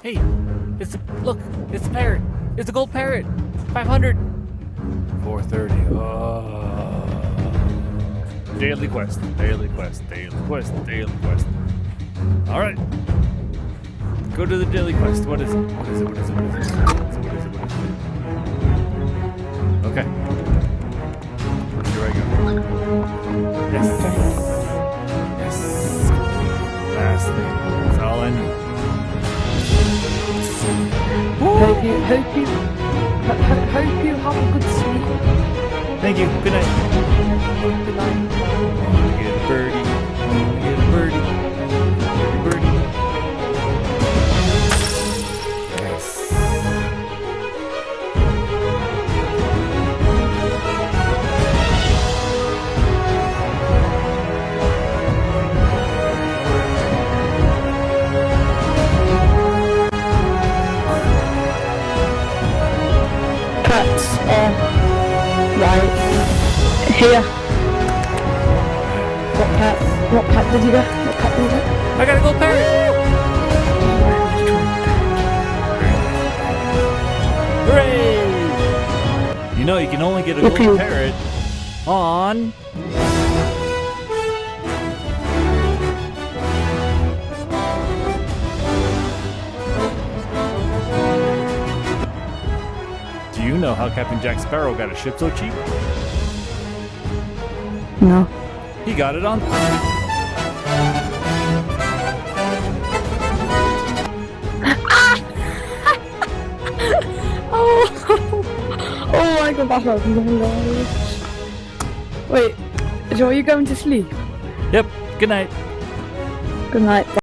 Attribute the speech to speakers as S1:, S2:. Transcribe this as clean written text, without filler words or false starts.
S1: Hey, look, it's the parrot. It's a gold parrot. 500. 430. Oh. Daily quest. All right. Go to the daily quest. What is it? Okay. Here I go. Yes. Last thing. That's all I know.
S2: Hope you have a good sleep.
S1: Thank you. Good night.
S2: Good night.
S1: Get a birdie. Birdie. Yes.
S2: Pets are right here. What pet did you get?
S1: I got a gold parrot. Hooray! You know you can only get a gold parrot on Do you know how Captain Jack Sparrow got a ship so cheap?
S2: No.
S1: He got it on.
S2: Oh my god, that was hilarious. Wait, Joe, are you going to sleep?
S1: Yep. Good night.
S2: Good night.